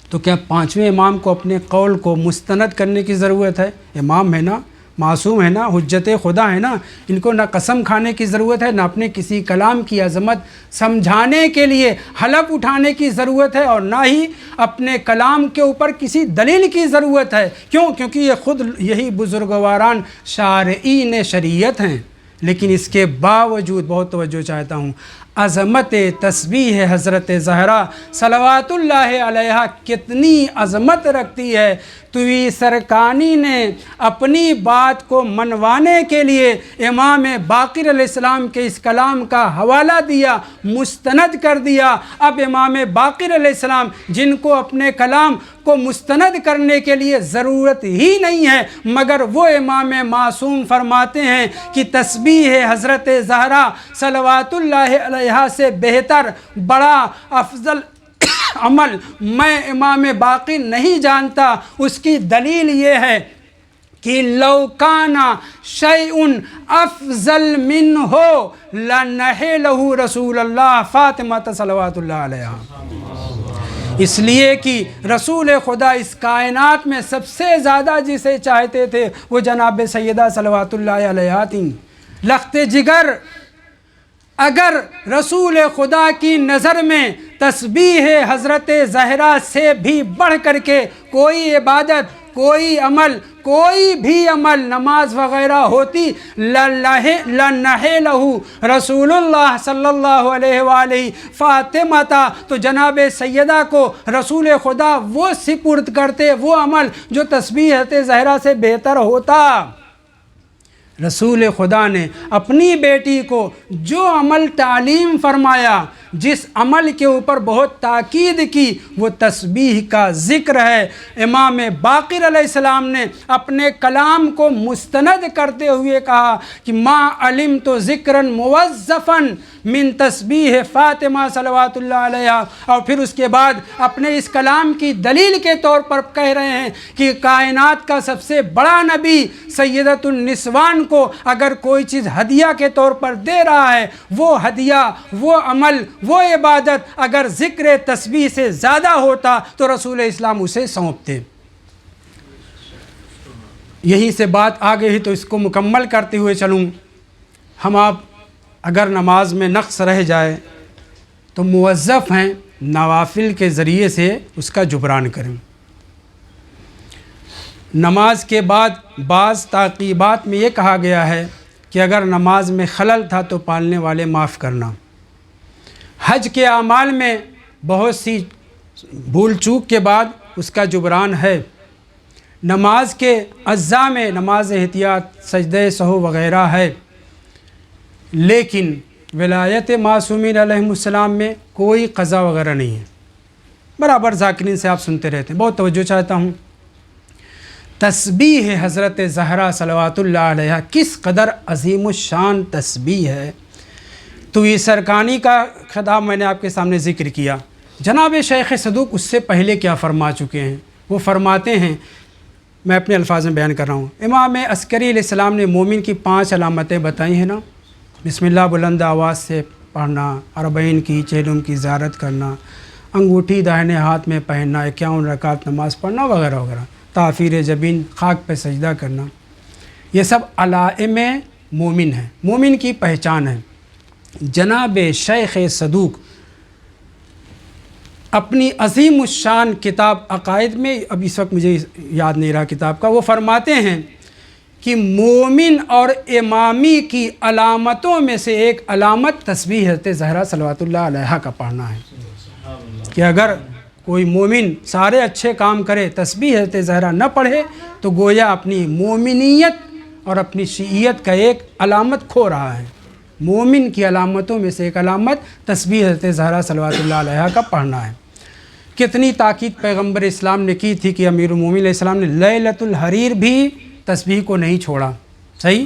تو کیا پانچویں امام کو اپنے قول کو مستند کرنے کی ضرورت ہے؟ امام ہے نا، معصوم ہے نا، حجت خدا ہے نا، ان کو نہ قسم کھانے کی ضرورت ہے، نہ اپنے کسی کلام کی عظمت سمجھانے کے لیے حلف اٹھانے کی ضرورت ہے، اور نہ ہی اپنے کلام کے اوپر کسی دلیل کی ضرورت ہے۔ کیوں؟ کیونکہ یہ خود یہی بزرگواران شارعین شریعت ہیں۔ لیکن اس کے باوجود بہت توجہ چاہتا ہوں، عظمت تسبیح حضرت زہرا صلوات اللہ علیہا کتنی عظمت رکھتی ہے۔ تویسرکانی نے اپنی بات کو منوانے کے لیے امام باقر علیہ السلام کے اس کلام کا حوالہ دیا، مستند کر دیا۔ اب امام باقر علیہ السلام جن کو اپنے کلام کو مستند کرنے کے لیے ضرورت ہی نہیں ہے، مگر وہ امام معصوم فرماتے ہیں کہ تسبیح حضرت زہرا صلوات اللہ علیہا سے بہتر، بڑا، افضل عمل میں امام باقر نہیں جانتا۔ اس کی دلیل یہ ہے کہ لو کان شیء افضل منہ لنحلہ رسول اللہ فاطمہ صلوات اللہ علیہا۔ اس لیے کہ رسول خدا اس کائنات میں سب سے زیادہ جسے چاہتے تھے وہ جناب سیدہ صلوات اللہ علیہا تھیں، لخت جگر۔ اگر رسول خدا کی نظر میں تسبیح حضرت زہرا سے بھی بڑھ کر کے کوئی عبادت، کوئی عمل، کوئی بھی عمل، نماز وغیرہ ہوتی، لنحلہ رسول اللہ صلی اللہ علیہ وآلہ فاطمہ، تو جناب سیدہ کو رسول خدا وہ سپرد کرتے، وہ عمل جو تسبیح حضرت زہرا سے بہتر ہوتا۔ رسول خدا نے اپنی بیٹی کو جو عمل تعلیم فرمایا، جس عمل کے اوپر بہت تاکید کی، وہ تسبیح کا ذکر ہے۔ امام باقر علیہ السلام نے اپنے کلام کو مستند کرتے ہوئے کہا کہ ما علمت ذکرا موظفا من تسبیح فاطمہ صلوات اللہ علیہا، اور پھر اس کے بعد اپنے اس کلام کی دلیل کے طور پر کہہ رہے ہیں کہ کائنات کا سب سے بڑا نبی سیدۃ النسوان کو اگر کوئی چیز ہدیہ کے طور پر دے رہا ہے، وہ ہدیہ، وہ عمل، وہ عبادت اگر ذکر تسبیح سے زیادہ ہوتا تو رسول اسلام اسے سونپتے۔ یہیں سے بات آگے ہی تو اس کو مکمل کرتے ہوئے چلوں۔ ہم آپ اگر نماز میں نقص رہ جائے تو موظف ہیں نوافل کے ذریعے سے اس کا جبران کریں۔ نماز کے بعد بعض تعقیبات میں یہ کہا گیا ہے کہ اگر نماز میں خلل تھا تو پالنے والے معاف کرنا۔ حج کے اعمال میں بہت سی بھول چوک کے بعد اس کا جبران ہے۔ نماز کے اجزاء میں نماز احتیاط، سجدہ سہو وغیرہ ہے، لیکن ولایت معصومین علیہ السلام میں کوئی قضا وغیرہ نہیں ہے۔ برابر ذاکرین سے آپ سنتے رہتے ہیں۔ بہت توجہ چاہتا ہوں، تسبیح حضرت زہرا صلوات اللہ علیہا کس قدر عظیم الشان تسبیح ہے۔ تویسرکانی کا خطاب میں نے آپ کے سامنے ذکر کیا۔ جناب شیخ صدوق اس سے پہلے کیا فرما چکے ہیں؟ وہ فرماتے ہیں، میں اپنے الفاظ میں بیان کر رہا ہوں، امام عسکری علیہ السلام نے مومن کی 5 علامتیں بتائی ہیں نا، بسم اللہ بلند آواز سے پڑھنا، 40 کی چہلم کی زیارت کرنا، انگوٹھی داہنے ہاتھ میں پہننا، 51 رکعت نماز پڑھنا وغیرہ وغیرہ، تعفیر جبین، خاک پہ سجدہ کرنا، یہ سب علائم مومن ہیں، مومن کی پہچان ہے۔ جناب شیخ صدوق اپنی عظیم الشان کتاب عقائد میں، اب اس وقت مجھے یاد نہیں رہا کتاب کا، وہ فرماتے ہیں کہ مومن اور امامی کی علامتوں میں سے ایک علامت تسبیح حضرت زہرا صلوات اللہ علیہا کا پڑھنا ہے، کہ اگر کوئی مومن سارے اچھے کام کرے، تسبیح حضرت زہرا نہ پڑھے تو گویا اپنی مومنیت اور اپنی شیعیت کا ایک علامت کھو رہا ہے۔ مومن کی علامتوں میں سے ایک علامت تسبیح حضرت زہرا صلوات اللہ علیہا کا پڑھنا ہے۔ کتنی تاکید پیغمبر اسلام نے کی تھی کہ امیر المومنین علیہ السلام نے لیلۃ الحریر بھی تسبیح کو نہیں چھوڑا، صحیح؟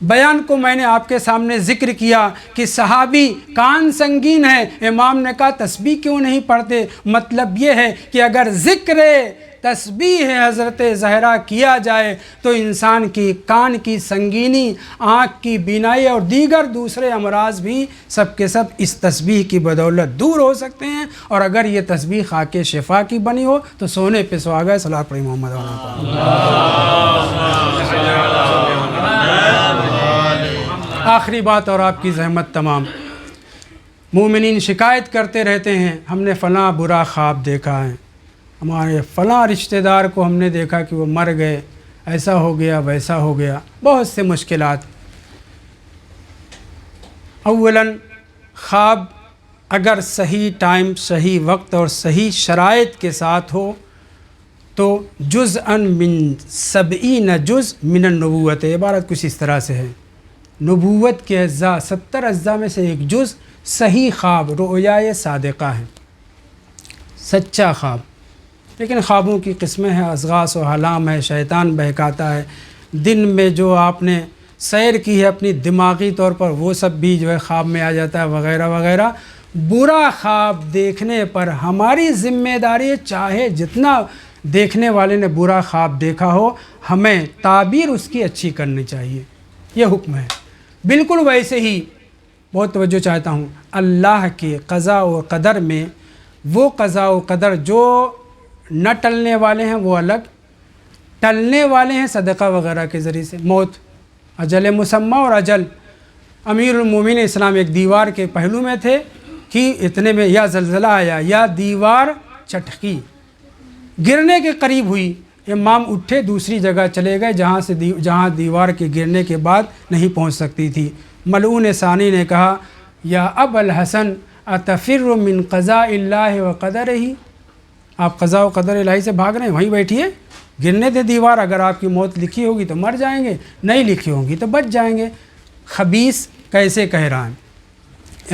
بیان کو میں نے آپ کے سامنے ذکر کیا کہ صحابی کان سنگین ہے، امام نے کہا تسبیح کیوں نہیں پڑھتے؟ مطلب یہ ہے کہ اگر ذکر تسبیح حضرت زہرا کیا جائے تو انسان کی کان کی سنگینی، آنکھ کی بینائی اور دیگر دوسرے امراض بھی سب کے سب اس تسبیح کی بدولت دور ہو سکتے ہیں۔ اور اگر یہ تسبیح خاک شفا کی بنی ہو تو سونے پہ سہاگا ہے۔ صلاۃ پڑھی محمد آخری بات اور آپ کی زحمت تمام، مومنین شکایت کرتے رہتے ہیں ہم نے فلاں برا خواب دیکھا ہے، ہمارے فلاں رشتہ دار کو ہم نے دیکھا کہ وہ مر گئے، ایسا ہو گیا ویسا ہو گیا، بہت سے مشکلات۔ اولاً خواب اگر صحیح ٹائم، صحیح وقت اور صحیح شرائط کے ساتھ ہو تو جزءاً من 70 جز من النبوت، عبارت کچھ اس طرح سے ہے، نبوت کے اجزاء 70 اجزاء میں سے ایک جز صحیح خواب رؤیائے صادقہ ہے، سچا خواب۔ لیکن خوابوں کی قسمیں ہیں، اضغاث و حلام ہے، شیطان بہکاتا ہے، دن میں جو آپ نے سیر کی ہے اپنی دماغی طور پر وہ سب بھی جو ہے خواب میں آ جاتا ہے وغیرہ وغیرہ۔ برا خواب دیکھنے پر ہماری ذمہ داری ہے، چاہے جتنا دیکھنے والے نے برا خواب دیکھا ہو ہمیں تعبیر اس کی اچھی کرنی چاہیے، یہ حکم ہے۔ بالکل ویسے ہی بہت توجہ چاہتا ہوں، اللہ کے قضاء و قدر میں وہ قضاء و قدر جو نہ ٹلنے والے ہیں وہ الگ، ٹلنے والے ہیں صدقہ وغیرہ کے ذریعے سے، موت، اجل مسمى اور اجل۔ امیر المومنین اسلام ایک دیوار کے پہلو میں تھے کہ اتنے میں یا زلزلہ آیا یا دیوار چٹکی، گرنے کے قریب ہوئی، امام اٹھے دوسری جگہ چلے گئے جہاں دیوار کے گرنے کے بعد نہیں پہنچ سکتی تھی۔ ملعون ثانی نے کہا یا ابا الحسن اتفر من قضاء اللہ و قدرہ، آپ قضاء و قدر الہی سے بھاگ رہے ہیں، وہیں بیٹھیے، گرنے دے دیوار، اگر آپ کی موت لکھی ہوگی تو مر جائیں گے، نہیں لکھی ہوگی تو بچ جائیں گے۔ خبیث کیسے کہہ رہا ہے؟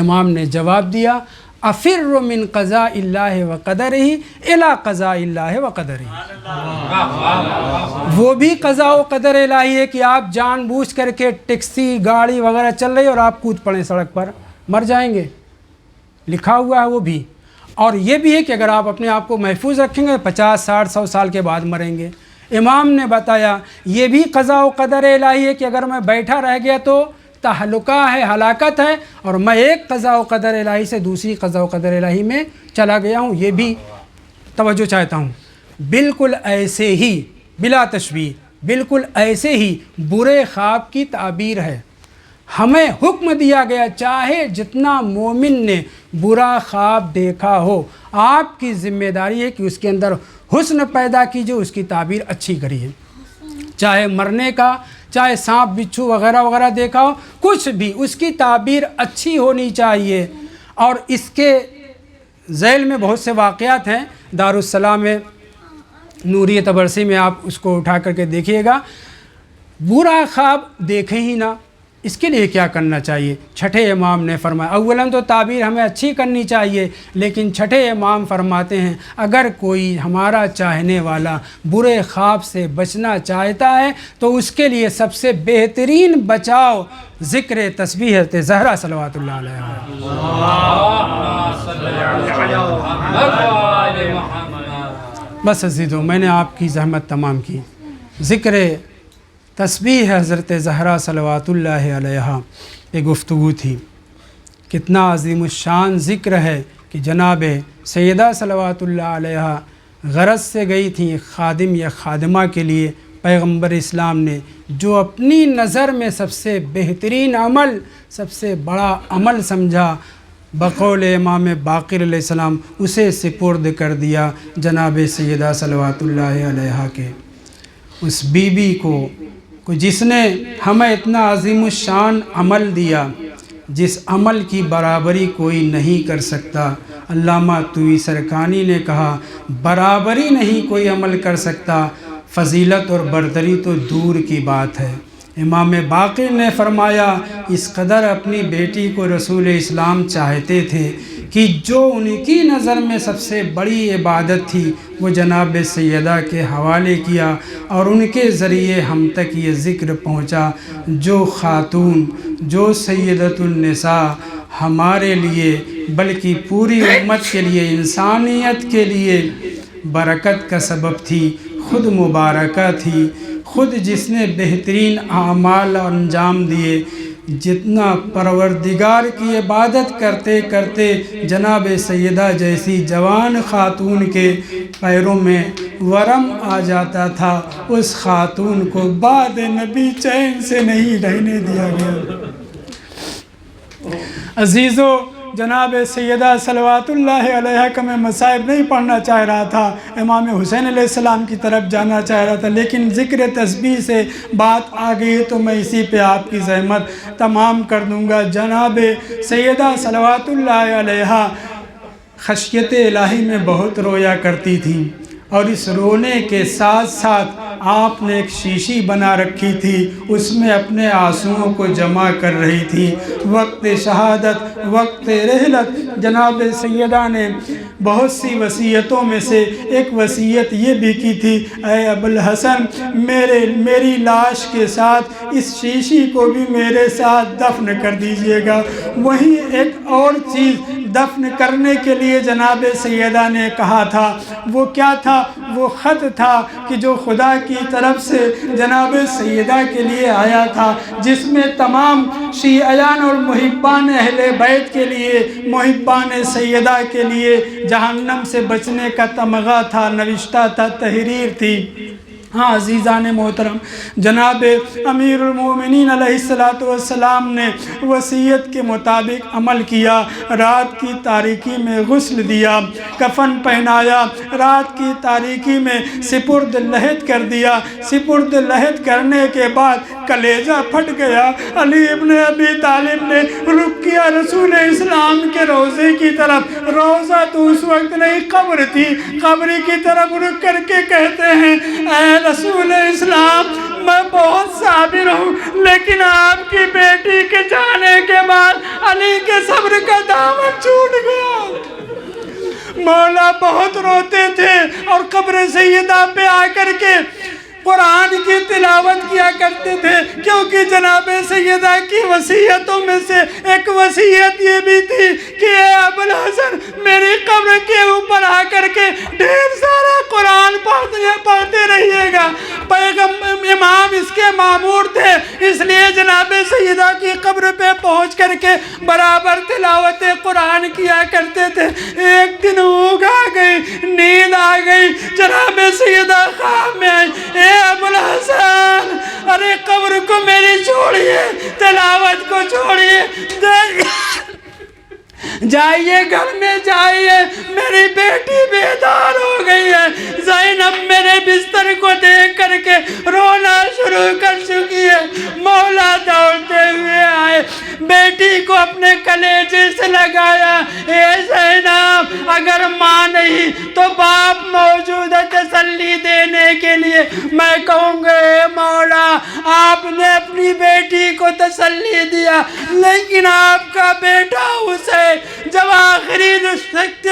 امام نے جواب دیا افر من قضاء اللہ و قدرہ الی قضاء اللہ و قدرہ، وہ بھی قضاء و قدر الہی ہے کہ آپ جان بوجھ کر کے ٹیکسی گاڑی وغیرہ چل رہی اور آپ کود پڑیں سڑک پر، مر جائیں گے، لکھا ہوا ہے وہ بھی۔ اور یہ بھی ہے کہ اگر آپ اپنے آپ کو محفوظ رکھیں گے 50 60 100 سال کے بعد مریں گے۔ امام نے بتایا یہ بھی قضاء و قدر الہی ہے کہ اگر میں بیٹھا رہ گیا تو تہلکہ ہے، ہلاکت ہے، اور میں ایک قضاء و قدر الہی سے دوسری قضاء و قدر الہی میں چلا گیا ہوں، یہ بھی توجہ چاہتا ہوں۔ بالکل ایسے ہی بلا تشبیہ، بالکل ایسے ہی برے خواب کی تعبیر ہے، ہمیں حکم دیا گیا چاہے جتنا مومن نے برا خواب دیکھا ہو، آپ کی ذمہ داری ہے کہ اس کے اندر حسن پیدا کیجئے، اس کی تعبیر اچھی کریے، چاہے مرنے کا، چاہے سانپ بچھو وغیرہ وغیرہ دیکھا ہو، کچھ بھی اس کی تعبیر اچھی ہونی چاہیے۔ اور اس کے ذیل میں بہت سے واقعات ہیں، دارالسلام میں نوری تبرسی میں آپ اس کو اٹھا کر کے دیکھیے گا۔ برا خواب دیکھیں ہی نہ، اس کے لیے کیا کرنا چاہیے؟ چھٹے امام نے فرمایا، اولاً تو تعبیر ہمیں اچھی کرنی چاہیے، لیکن چھٹے امام فرماتے ہیں اگر کوئی ہمارا چاہنے والا برے خواب سے بچنا چاہتا ہے تو اس کے لیے سب سے بہترین بچاؤ ذکر تسبیح حضرت زہرا صلوات اللہ علیہ۔ بس عزیزو، میں نے آپ کی زحمت تمام کی۔ ذکر تسبیح حضرت زہرا صلوات اللہ علیہ ایک گفتگو تھی، کتنا عظیم الشان ذکر ہے کہ جناب سیدہ صلوات اللہ علیہ غرض سے گئی تھیں خادم یا خادمہ کے لیے، پیغمبر اسلام نے جو اپنی نظر میں سب سے بہترین عمل، سب سے بڑا عمل سمجھا، بقول امام باقر علیہ السلام اسے سپرد کر دیا جناب سیدہ صلوات اللہ علیہ کے، اس بی بی کو جس نے ہمیں اتنا عظیم الشان عمل دیا، جس عمل کی برابری کوئی نہیں کر سکتا۔ علامہ طوئی سرکانی نے کہا برابری نہیں کوئی عمل کر سکتا، فضیلت اور برتری تو دور کی بات ہے۔ امام باقر نے فرمایا اس قدر اپنی بیٹی کو رسول اسلام چاہتے تھے کہ جو ان کی نظر میں سب سے بڑی عبادت تھی وہ جناب سیدہ کے حوالے کیا، اور ان کے ذریعے ہم تک یہ ذکر پہنچا جو خاتون، جو سیدۃ النساء ہمارے لیے بلکہ پوری امت کے لیے، انسانیت کے لیے برکت کا سبب تھی، خود مبارکہ تھی، خود جس نے بہترین اعمال انجام دیے، جتنا پروردگار کی عبادت کرتے کرتے جناب سیدہ جیسی جوان خاتون کے پیروں میں ورم آ جاتا تھا، اس خاتون کو بعد نبی چین سے نہیں رہنے دیا گیا۔ عزیزو، جناب سیدہ صلوات اللہ علیہ کا میں مصائب نہیں پڑھنا چاہ رہا تھا، امام حسین علیہ السلام کی طرف جانا چاہ رہا تھا، لیکن ذکر تسبیح سے بات آ گئی تو میں اسی پہ آپ کی زحمت تمام کر دوں گا۔ جناب سیدہ صلوات اللہ علیہ خشیت الہی میں بہت رویا کرتی تھیں، اور اس رونے کے ساتھ ساتھ آپ نے ایک شیشی بنا رکھی تھی، اس میں اپنے آنسوؤں کو جمع کر رہی تھی۔ وقت شہادت، وقت رحلت، جناب سیدہ نے بہت سی وصیتوں میں سے ایک وصیت یہ بھی کی تھی، اے ابوالحسن میری لاش کے ساتھ اس شیشی کو بھی میرے ساتھ دفن کر دیجئے گا۔ وہیں ایک اور چیز دفن کرنے کے لیے جناب سیدہ نے کہا تھا، وہ کیا تھا؟ وہ خط تھا کہ جو خدا کی طرف سے جناب سیدہ کے لیے آیا تھا، جس میں تمام شیعیان اور محبان اہل بیت کے لیے، محبان سیدہ کے لیے جہنم سے بچنے کا تمغہ تھا، نوشتہ تھا، تحریر تھی۔ ہاں عزیزان محترم، جناب امیر المومنین علیہ السلام نے وصیت کے مطابق عمل کیا، رات کی تاریکی میں غسل دیا، کفن پہنایا، رات کی تاریکی میں سپرد لحد کر دیا، سپرد لحد کرنے کے بعد کلیجہ پھٹ گیا۔ علی ابن ابی طالب نے رخ کیا رسول اسلام کے روضے کی طرف، روضہ تو اس وقت نہیں قبر تھی، قبر کی طرف رخ کر کے کہتے ہیں، اے رسول اسلام میں بہت صابر ہوں، لیکن آپ کی بیٹی کے جانے کے بعد علی کے صبر کا دامن چھوٹ گیا۔ مولا بہت روتے تھے اور قبر سیدہ پہ آ کر کے قرآن کی تلاوت کیا کرتے تھے، کیونکہ جناب سیدہ کی وصیتوں میں سے ایک وصیت یہ بھی تھی کہ اے ابوالحسن میری قبر کے اوپر آ کر کے ڈھیر سارا قرآن پڑھتے رہیے گا۔ امام اس کے مامور تھے، اس لیے جناب سیدہ کی قبر پہ پہنچ کر کے برابر تلاوت قرآن کیا کرتے تھے۔ ایک دن اونگ آ گئی، نیند آ گئی، جناب سیدہ خواب میں آئی، اے ابوالحسن ارے قبر کو میری چھوڑیے، تلاوت کو چھوڑیے، جائیے گھر میں جائیے، میری بیٹی بیدار ہو گئی ہے۔ زینب میرے بستر کو دیکھ کر کے رونا شروع کر چکی ہے۔ مولا دوڑتے ہوئے آئے، بیٹی کو اپنے کلیجے سے لگایا، اے زینب اگر ماں نہیں تو باپ موجود ہے تسلی دینے کے لیے، میں کہوں گا اے مولا آپ نے اپنی بیٹی کو تسلی دیا، لیکن آپ کا بیٹا اسے جب آخری رخصت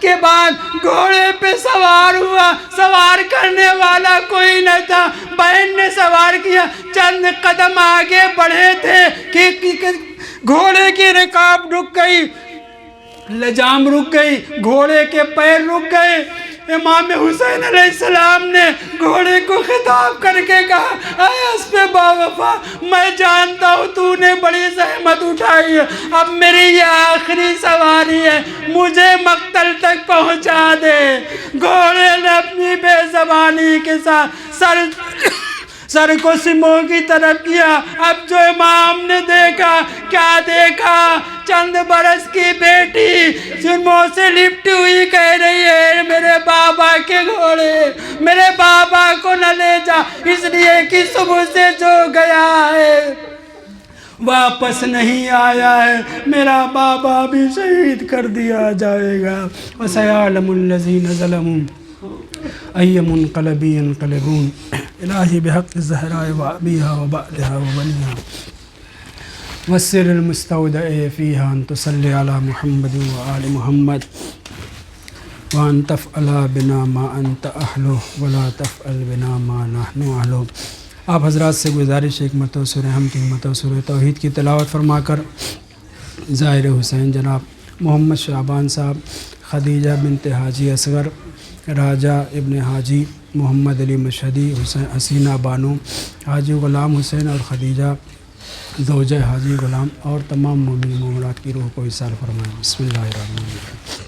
کے بعد گھوڑے پہ سوار ہوا، سوار کرنے والا کوئی نہ تھا، بہن نے سوار کیا، چند قدم آگے بڑھے تھے کہ گھوڑے کی رکاب رک گئی، لجام رک گئی، گھوڑے کے پیر رک گئے۔ امام حسین علیہ السلام نے گھوڑے کو خطاب کر کے کہا، اے اسپِ باوفا میں جانتا ہوں تو نے بڑی زحمت اٹھائی ہے، اب میری یہ آخری سواری ہے، مجھے مقتل تک پہنچا دے۔ گھوڑے نے اپنی بے زبانی کے ساتھ سر کو سموں کی طرف کیا۔ اب جو امام نے دیکھا، کیا دیکھا؟ چند برس کی بیٹی سموں سے لپٹی ہوئی کہہ رہی ہے، میرے بابا کے گھوڑے، میرے بابا کو نہ لے جا، اس لیے کہ صبح سے جو گیا ہے واپس نہیں آیا ہے، میرا بابا بھی شہید کر دیا جائے گا۔ وَسَيَعْلَمُ الَّذِينَ ظَلَمُوا أَيَّ مُنْقَلَبٍ يَنْقَلِبُونَ۔ الہی بحق الزہراء و ابیہا و بعدہا و بنیہا والسر المستودع فیہا ان تصلی علی محمد و آل محمد وان تفعل بنا ما انت اہلہ ولا تفعل بنا ما نحن اہلہ۔ آپ حضرات سے گزارش ایک مرتبہ سورہ حمد کی مرتبہ سورہ توحید کی تلاوت فرما کر ظاہر حسین جناب محمد شعبان صاحب، خدیجہ بنت حاجی اصغر، راجہ ابن حاجی محمد علی مشہدی، حسینہ بانو، حاجی غلام حسین اور خدیجہ زوجہ حاجی غلام اور تمام مومن مومنات کی روح کو ایصال فرمائیں۔ بسم اللہ الرحمن الرحیم۔